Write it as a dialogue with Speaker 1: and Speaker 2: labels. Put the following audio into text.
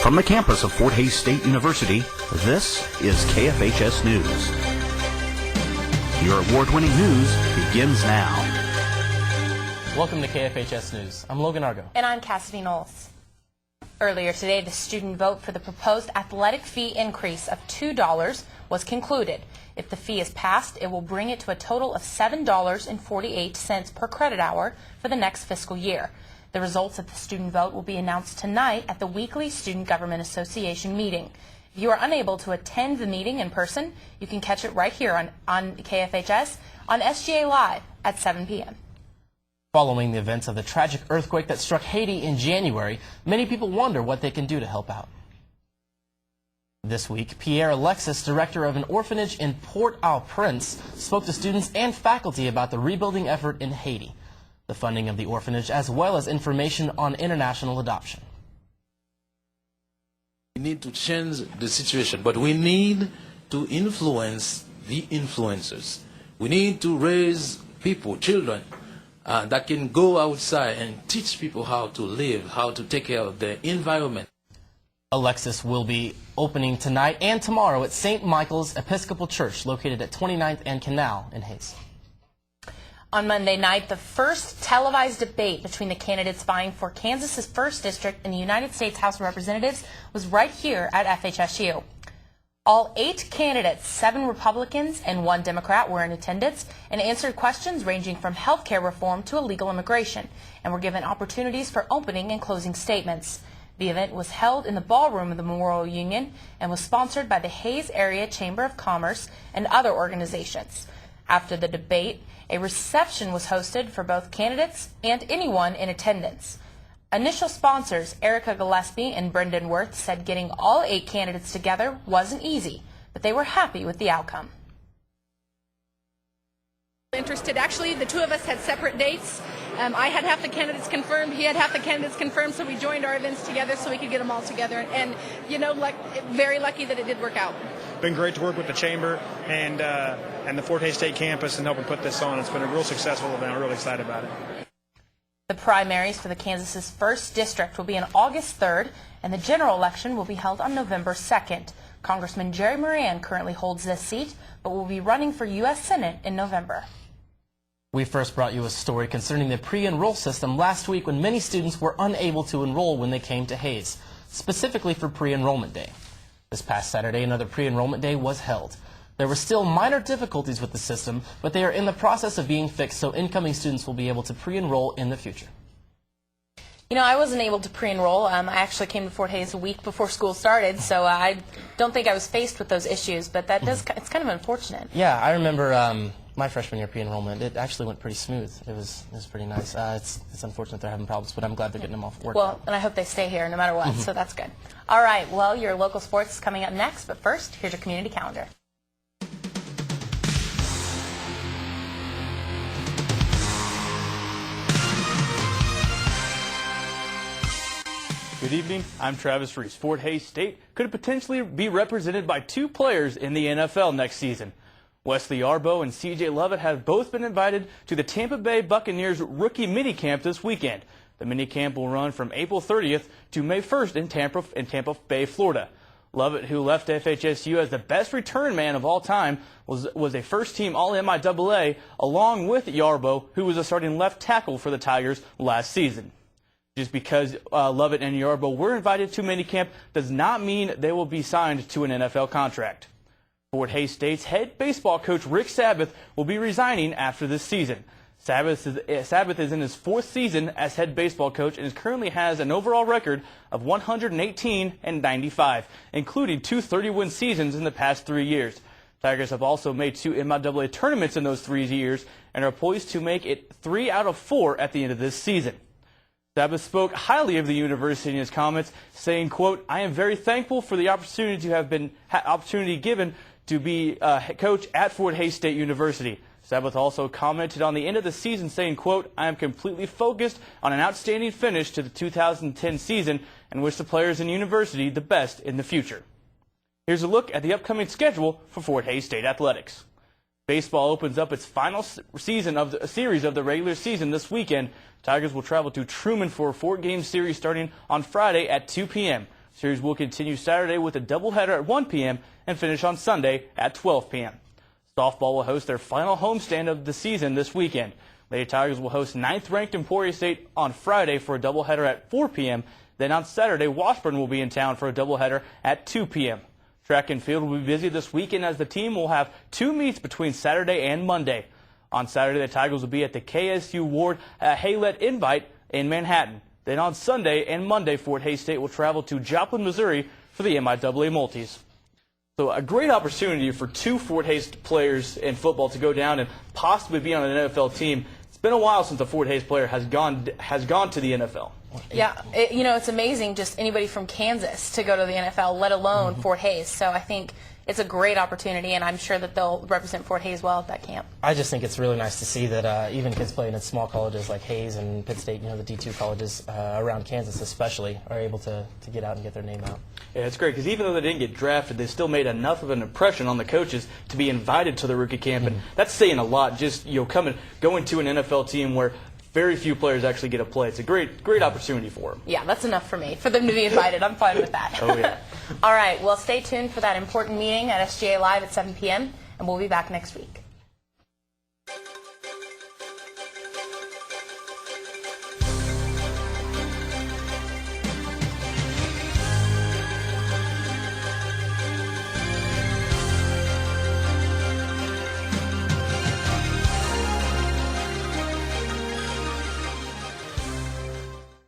Speaker 1: From the campus of Fort Hays State University, this is KFHS News. Your award-winning news begins now.
Speaker 2: Welcome to KFHS News. I'm Logan Argo.
Speaker 3: And I'm Cassidy Knowles. Earlier today, the student vote for the proposed athletic fee increase of $2 was concluded. If the fee is passed, it will bring it to a total of $7.48 per credit hour for the next fiscal year. The results of the student vote will be announced tonight at the weekly Student Government Association meeting. If you are unable to attend the meeting in person, you can catch it right here on KFHS on SGA Live at 7 p.m.
Speaker 2: Following the events of the tragic earthquake that struck Haiti in January, many people wonder what they can do to help out. This week, Pierre Alexis, director of an orphanage in Port-au-Prince, spoke to students and faculty about the rebuilding effort in Haiti, the funding of the orphanage, as well as information on international adoption.
Speaker 4: We need to change the situation, but we need to influence the influencers. We need to raise people, children, that can go outside and teach people how to live, how to take care of their environment.
Speaker 2: Alexis will be opening tonight and tomorrow at St. Michael's Episcopal Church, located at 29th and Canal in Hays.
Speaker 3: On Monday night, the first televised debate between the candidates vying for Kansas's 1st District in the United States House of Representatives was right here at FHSU. All 8 candidates, 7 Republicans and 1 Democrat, were in attendance and answered questions ranging from health care reform to illegal immigration, and were given opportunities for opening and closing statements. The event was held in the ballroom of the Memorial Union and was sponsored by the Hays Area Chamber of Commerce and other organizations. After the debate, a reception was hosted for both candidates and anyone in attendance. Initial sponsors Erica Gillespie and Brendan Worth said getting all 8 candidates together wasn't easy, but they were happy with the outcome.
Speaker 5: Interested. Actually, the 2 of us had separate dates. I had half the candidates confirmed, he had half the candidates confirmed, so we joined our events together so we could get them all together. And you know, very lucky that it did work out.
Speaker 6: Been great to work with the chamber and the Fort Hays State campus and helping put this on. It's been a real successful event. I'm really excited about it.
Speaker 3: The primaries for the Kansas's 1st District will be on August 3rd, and the general election will be held on November 2nd. Congressman Jerry Moran currently holds this seat, but will be running for U.S. Senate in November.
Speaker 2: We first brought you a story concerning the pre-enroll system last week when many students were unable to enroll when they came to Hays, specifically for pre-enrollment day. This past Saturday, another pre-enrollment day was held. There were still minor difficulties with the system, but they are in the process of being fixed so incoming students will be able to pre-enroll in the future.
Speaker 3: You know, I wasn't able to pre-enroll. I actually came to Fort Hays a week before school started, so I don't think I was faced with those issues, but that does, it's kind of unfortunate.
Speaker 2: Yeah, I remember my freshman year pre-enrollment. It actually went pretty smooth. It was pretty nice. It's unfortunate they're having problems, but I'm glad they're getting them off work.
Speaker 3: Well, and I hope they stay here no matter what, so that's good. All right, well, your local sports is coming up next, but first, here's your community calendar.
Speaker 7: Good evening, I'm Travis Reese. Fort Hays State could potentially be represented by 2 players in the NFL next season. Wesley Yarbo and C.J. Lovett have both been invited to the Tampa Bay Buccaneers rookie minicamp this weekend. The minicamp will run from April 30th to May 1st in Tampa Bay, Florida. Lovett, who left FHSU as the best return man of all time, was a first-team All-MIAA, along with Yarbo, who was a starting left tackle for the Tigers last season. Just because Lovett and Yarbo were invited to minicamp does not mean they will be signed to an NFL contract. Fort Hays State's head baseball coach Rick Sabath will be resigning after this season. Sabath is in his 4th season as head baseball coach and currently has an overall record of 118-95, including 2 30-win seasons in the past 3 years. Tigers have also made 2 MIAA tournaments in those 3 years and are poised to make it 3 out of 4 at the end of this season. Sabath spoke highly of the university in his comments, saying, quote, "I am very thankful for the opportunity to have been given to be head coach at Fort Hays State University." Sabath also commented on the end of the season, saying, quote, "I am completely focused on an outstanding finish to the 2010 season and wish the players and university the best in the future." Here's a look at the upcoming schedule for Fort Hays State Athletics. Baseball opens up its final series of the regular season this weekend. Tigers will travel to Truman for a 4-game series starting on Friday at 2 p.m. Series will continue Saturday with a doubleheader at 1 p.m. and finish on Sunday at 12 p.m. Softball will host their final homestand of the season this weekend. Lady Tigers will host 9th-ranked Emporia State on Friday for a doubleheader at 4 p.m. Then on Saturday, Washburn will be in town for a doubleheader at 2 p.m. Track and field will be busy this weekend as the team will have 2 meets between Saturday and Monday. On Saturday, the Tigers will be at the KSU Ward Haylet Invite in Manhattan. Then on Sunday and Monday, Fort Hays State will travel to Joplin, Missouri for the MIAA Multis. So a great opportunity for 2 Fort Hays players in football to go down and possibly be on an NFL team. It's been a while since a Fort Hays player has gone to the NFL.
Speaker 3: Yeah, it's amazing just anybody from Kansas to go to the NFL, let alone Fort Hays. So I think it's a great opportunity, and I'm sure that they'll represent Fort Hays well at that camp.
Speaker 2: I just think it's really nice to see that even kids playing at small colleges like Hays and Pitt State, the D2 colleges around Kansas especially, are able to get out and get their name out.
Speaker 7: Yeah, it's great because even though they didn't get drafted, they still made enough of an impression on the coaches to be invited to the rookie camp, and that's saying a lot. Just going to an NFL team where very few players actually get to play. It's a great opportunity for them.
Speaker 3: Yeah, that's enough for me. For them to be invited, I'm fine with that.
Speaker 7: Oh, yeah.
Speaker 3: All right, well, stay tuned for that important meeting at SGA Live at 7 p.m., and we'll be back next week.